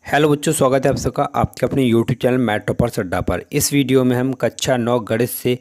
Hello बच्चों, स्वागत है आप सबका आपके अपने यूट्यूब चैनल मैथ टॉपर्स अड्डा पर। इस वीडियो में हम कक्षा 9 गणित से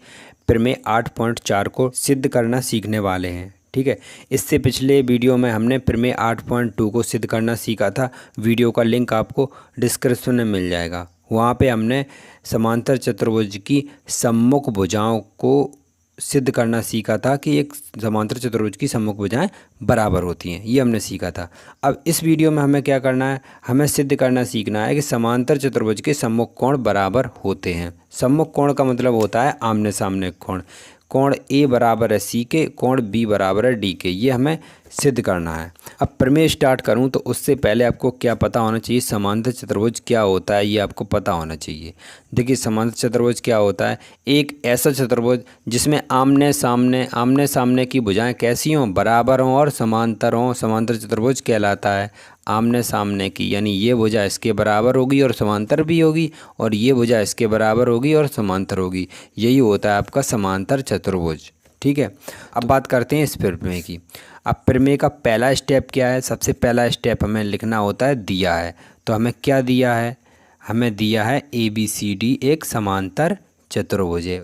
प्रमेय 8.4 को सिद्ध करना सीखने वाले हैं। ठीक है, इससे पिछले वीडियो में हमने प्रमेय 8.2 को सिद्ध करना सीखा था। वीडियो का लिंक आपको डिस्क्रिप्शन में मिल जाएगा। वहाँ पे हमने समांतर चतुर्भुज की सम्मुख भुजाओं को सिद्ध करना सीखा था कि एक समांतर चतुर्भुज की सम्मुख भुजाएं बराबर होती हैं, ये हमने सीखा था। अब इस वीडियो में हमें क्या करना है, हमें सिद्ध करना सीखना है कि समांतर चतुर्भुज के सम्मुख कोण बराबर होते हैं। सम्मुख कोण का मतलब होता है आमने सामने कोण। कोण ए बराबर है सी के, कोण बी बराबर है डी के, ये हमें सिद्ध करना है। अब प्रमेय स्टार्ट करूं तो उससे पहले आपको क्या पता होना चाहिए, समांतर चतुर्भुज क्या होता है, ये आपको पता होना चाहिए। देखिए, समांतर चतुर्भुज क्या होता है, एक ऐसा चतुर्भुज जिसमें आमने सामने की भुजाएं कैसी हों, बराबर हों और समांतर हों, समांतर चतुर्भुज कहलाता है। आमने सामने की यानी ये भुजा इसके बराबर होगी और समांतर भी होगी, और ये भुजा इसके बराबर होगी और समांतर होगी, यही होता है आपका समांतर चतुर्भुज। ठीक है, अब बात करते हैं इस प्रमेय की। अब प्रमेय का पहला स्टेप क्या है, सबसे पहला स्टेप हमें लिखना होता है दिया है। तो हमें क्या दिया है, हमें दिया है ABCD एक समांतर चतुर्भुज है।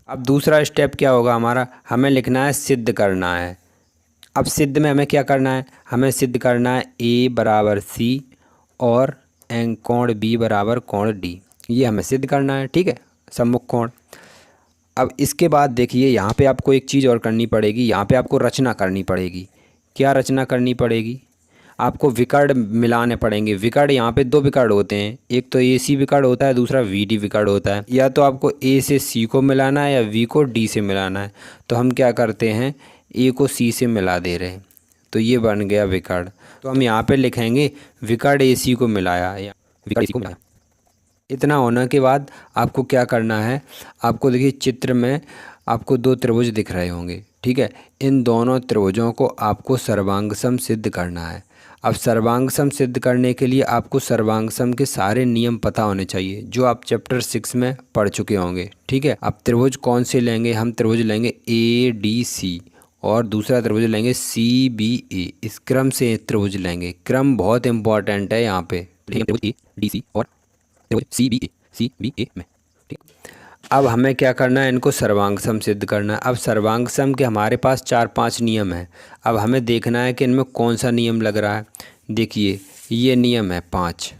अब दूसरा स्टेप क्या होगा हमारा, हमें लिखना है सिद्ध करना है। अब सिद्ध में हमें क्या करना है, हमें सिद्ध करना है A बराबर C और कोण B बराबर कोण D, ये हमें सिद्ध करना है। ठीक है, सम्मुख कोण। अब इसके बाद देखिए, यहाँ पे आपको एक चीज़ और करनी पड़ेगी, यहाँ पे आपको रचना करनी पड़ेगी। क्या रचना करनी पड़ेगी, आपको विकर्ण मिलाने पड़ेंगे। विकर्ण यहाँ पे दो विकर्ण होते हैं, एक तो AC विकर्ण होता है, दूसरा VD विकर्ण होता है। या तो आपको A से C को मिलाना है या V को D से मिलाना है। तो हम क्या करते हैं, A को C से मिला दे रहे हैं, तो ये बन गया विकर्ण। तो हम यहाँ पे लिखेंगे विकर्ण AC को मिलाया या विकर्ण AC को मिलाया। इतना होने के बाद आपको क्या करना है, आपको देखिए चित्र में आपको दो त्रिभुज दिख रहे होंगे। ठीक है, इन दोनों त्रिभुजों को आपको सर्वांग सम सिद्ध करना है। अब सर्वांग सम सिद्ध करने के लिए आपको सर्वांग सम के सारे नियम पता होने चाहिए, जो आप चैप्टर 6 में पढ़ चुके होंगे। ठीक है, अब त्रिभुज कौन से लेंगे, हम त्रिभुज लेंगे ADC और दूसरा त्रिभुज लेंगे CBA। इस क्रम से त्रिभुज लेंगे, क्रम बहुत इंपॉर्टेंट है यहाँ पे। ADC और CBA में। ठीक, अब हमें क्या करना है, इनको सर्वांग सम सिद्ध करना है। अब सर्वांग सम के हमारे पास 4-5 नियम हैं। अब हमें देखना है कि इनमें कौन सा नियम लग रहा है। देखिए, ये नियम है 5,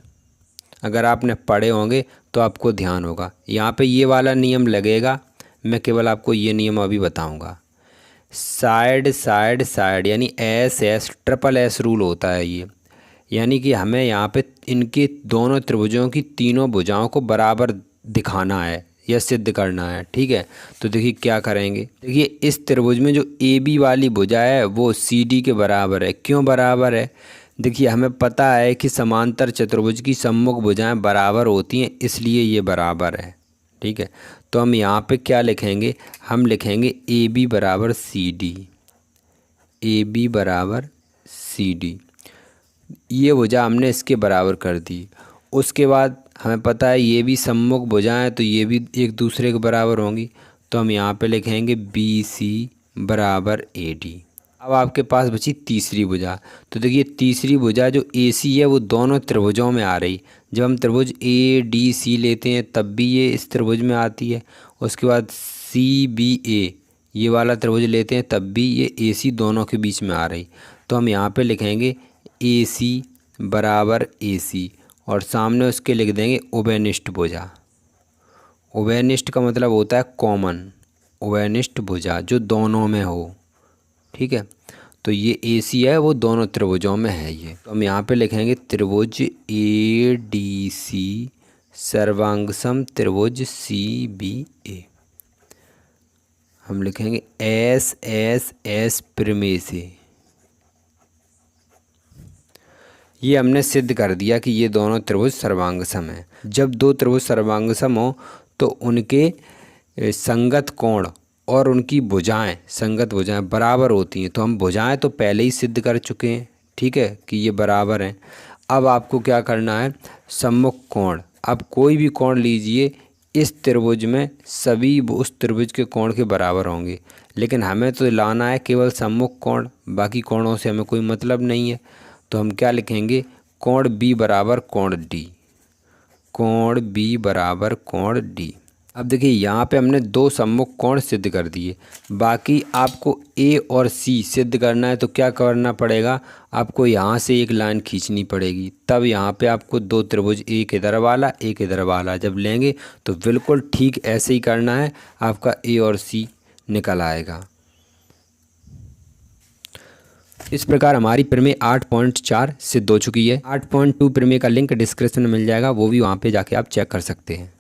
अगर आपने पढ़े होंगे तो आपको ध्यान होगा। यहाँ पे ये वाला नियम लगेगा, मैं केवल आपको ये नियम अभी बताऊँगा। साइड साइड साइड यानी SSSS रूल होता है ये, यानी कि हमें यहाँ पे इनके दोनों त्रिभुजों की तीनों भुजाओं को बराबर दिखाना है या सिद्ध करना है। ठीक है, तो देखिए क्या करेंगे, देखिए इस त्रिभुज में जो AB वाली भुजा है वो CD के बराबर है। क्यों बराबर है, देखिए हमें पता है कि समांतर चतुर्भुज की सम्मुख भुजाएं बराबर होती हैं, इसलिए ये बराबर है। ठीक है, तो हम यहाँ पे क्या लिखेंगे, हम लिखेंगे AB बराबर CD, AB बराबर CD। ये भुजा हमने इसके बराबर कर दी। उसके बाद हमें पता है ये भी सम्मुख भुजाएं, तो ये भी एक दूसरे के बराबर होंगी, तो हम यहाँ पे लिखेंगे BC बराबर AD। अब आपके पास बची तीसरी भुजा। तो देखिए तीसरी भुजा जो AC है वो दोनों त्रिभुजों में आ रही। जब हम त्रिभुज ADC लेते हैं तब भी ये इस त्रिभुज में आती है। उसके बाद CBA ये वाला त्रिभुज लेते हैं तब भी ये AC दोनों के बीच में आ रही। तो हम यहाँ पे लिखेंगे AC बराबर AC और सामने उसके लिख देंगे उभयनिष्ठ भुजा। उभयनिष्ठ का मतलब होता है कॉमन, उभयनिष्ठ भुजा जो दोनों में हो। ठीक है, तो ये AC है वो दोनों त्रिभुजों में है ये। तो हम यहाँ पे लिखेंगे त्रिभुज ADC सर्वांगसम त्रिभुज CBA। हम लिखेंगे SSS प्रमेय से। ये हमने सिद्ध कर दिया कि ये दोनों त्रिभुज सर्वांगसम हैं। जब दो त्रिभुज सर्वांगसम हो तो उनके संगत कोण और उनकी भुजाएं, संगत भुजाएं बराबर होती हैं। तो हम भुजाएं तो पहले ही सिद्ध कर चुके हैं, ठीक है, कि ये बराबर हैं। अब आपको क्या करना है, सम्मुख कोण। अब कोई भी कोण लीजिए, इस त्रिभुज में सभी उस त्रिभुज के कोण के बराबर होंगे, लेकिन हमें तो लाना है केवल सम्मुख कोण, बाकी कोणों से हमें कोई मतलब नहीं है। तो हम क्या लिखेंगे, कोण बी बराबर कोण डी, कोण बी बराबर कोण डी। अब देखिए यहाँ पे हमने दो सम्मुख कोण सिद्ध कर दिए, बाकी आपको ए और सी सिद्ध करना है तो क्या करना पड़ेगा, आपको यहाँ से एक लाइन खींचनी पड़ेगी, तब यहाँ पे आपको दो त्रिभुज एक इधर वाला एक इधर वाला जब लेंगे तो बिल्कुल ठीक ऐसे ही करना है, आपका ए और सी निकल आएगा। इस प्रकार हमारी प्रमेय 8.4 सिद्ध हो चुकी है। 8.2 प्रमेय का लिंक डिस्क्रिप्शन में मिल जाएगा, वो भी वहाँ पे जाके आप चेक कर सकते हैं।